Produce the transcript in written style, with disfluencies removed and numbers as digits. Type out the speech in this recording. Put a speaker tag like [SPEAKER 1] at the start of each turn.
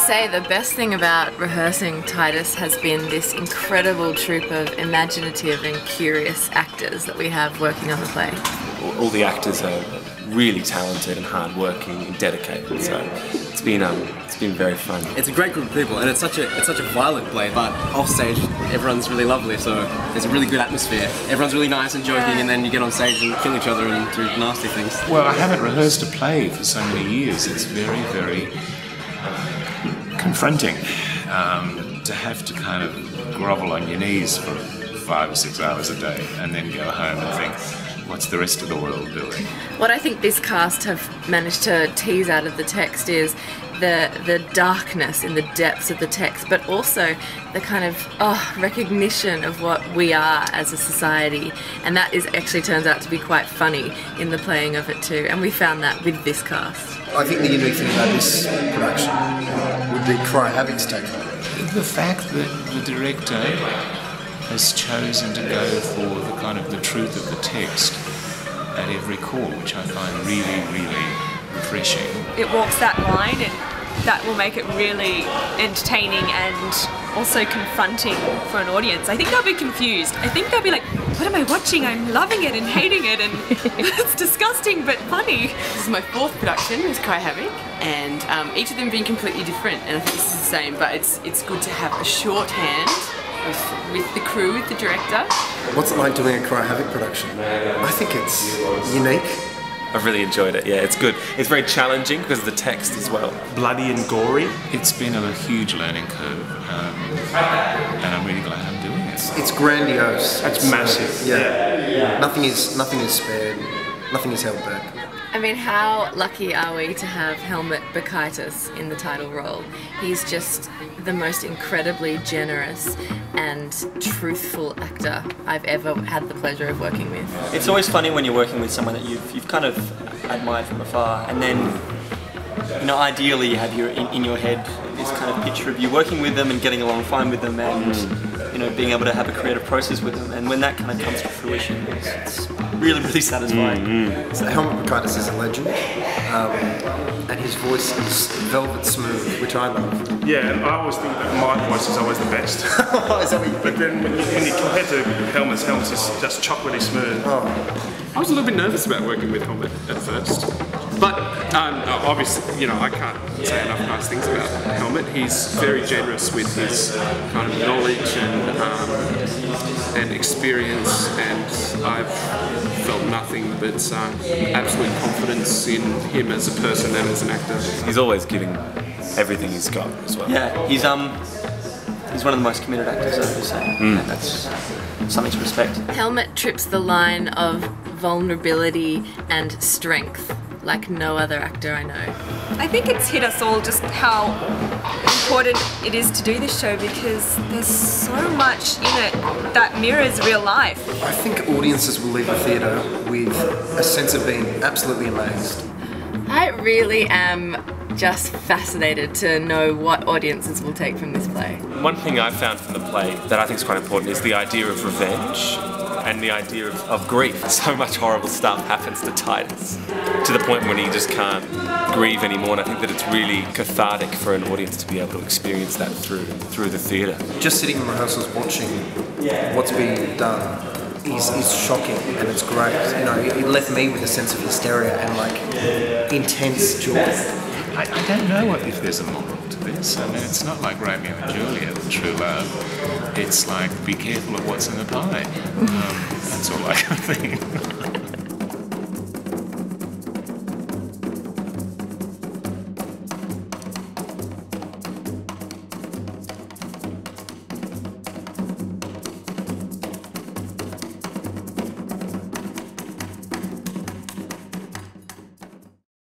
[SPEAKER 1] say the best thing about rehearsing Titus has been this incredible troupe of imaginative and curious actors that we have working on the play.
[SPEAKER 2] All the actors are really talented and hard-working and dedicated, so it's been very fun.
[SPEAKER 3] It's a great group of people, and it's such a violent play, but off stage everyone's really lovely, so there's a really good atmosphere. Everyone's really nice and joking, and then you get on stage and kill each other and do nasty things.
[SPEAKER 4] Well, I haven't rehearsed a play for so many years. It's very, very confronting to have to kind of grovel on your knees for 5 or 6 hours a day and then go home and think, what's the rest of the world doing?
[SPEAKER 1] What I think this cast have managed to tease out of the text is the darkness in the depths of the text, but also the kind of recognition of what we are as a society, and that actually turns out to be quite funny in the playing of it too, and we found that with this cast.
[SPEAKER 5] I think the unique thing about this production would be Cry Havoc's take on it.
[SPEAKER 4] The fact that the director has chosen to go for the kind of the truth of the text at every call, which I find really, really refreshing.
[SPEAKER 6] It walks that line, and that will make it really entertaining and also confronting for an audience. I think they'll be confused. I think they'll be like, what am I watching? I'm loving it and hating it, and it's disgusting but funny.
[SPEAKER 7] This is my 4th production with Cry Havoc, and each of them being completely different, and I think this is the same, but it's good to have a shorthand with the crew, with the director.
[SPEAKER 5] What's it like doing a Cry Havoc production? I think it's unique.
[SPEAKER 2] I've really enjoyed it, yeah, it's good. It's very challenging because of the text as well.
[SPEAKER 8] Bloody and gory.
[SPEAKER 4] It's been a huge learning curve, and I'm really glad I'm doing it.
[SPEAKER 5] It's grandiose.
[SPEAKER 8] It's massive.
[SPEAKER 5] Yeah. Nothing is spared. Nothing is held back.
[SPEAKER 1] I mean, how lucky are we to have Helmut Titus in the title role? He's just the most incredibly generous and truthful actor I've ever had the pleasure of working with.
[SPEAKER 9] It's always funny when you're working with someone that you've kind of admired from afar, and then, you know, ideally you have in your head this kind of picture of you working with them and getting along fine with them, and you know, being able to have a creative process with them, and when that kind of comes to fruition, it's really, really satisfying.
[SPEAKER 5] So Helmut Titus is a legend, and his voice is velvet smooth, which I love.
[SPEAKER 8] Yeah, and I always think that my voice is always the best.
[SPEAKER 5] Is that what you
[SPEAKER 8] But then when you compare to Helmut's is just chocolatey smooth. I was a little bit nervous about working with Helmut at first. But obviously, you know, I can't say enough nice things about Helmut. He's very generous with his kind of knowledge and experience, and I've felt nothing but absolute confidence in him as a person and as an actor.
[SPEAKER 2] He's always giving everything he's got as well.
[SPEAKER 9] Yeah, he's one of the most committed actors I've ever seen, and that's something to respect.
[SPEAKER 1] Helmut trips the line of vulnerability and strength like no other actor I know.
[SPEAKER 6] I think it's hit us all just how important it is to do this show, because there's so much in it that mirrors real life.
[SPEAKER 5] I think audiences will leave the theatre with a sense of being absolutely amazed.
[SPEAKER 1] I really am just fascinated to know what audiences will take from this play.
[SPEAKER 2] One thing I've found from the play that I think is quite important is the idea of revenge and the idea of grief. So much horrible stuff happens to Titus, to the point when he just can't grieve anymore, and I think that it's really cathartic for an audience to be able to experience that through the theatre.
[SPEAKER 5] Just sitting in rehearsals watching what's being done is shocking, and it's great. You know, it left me with a sense of hysteria and like intense joy.
[SPEAKER 4] I don't know if there's a moral to this. I mean, it's not like Romeo and Juliet, true love. It's like, be careful of what's in the pie. That's all I can think.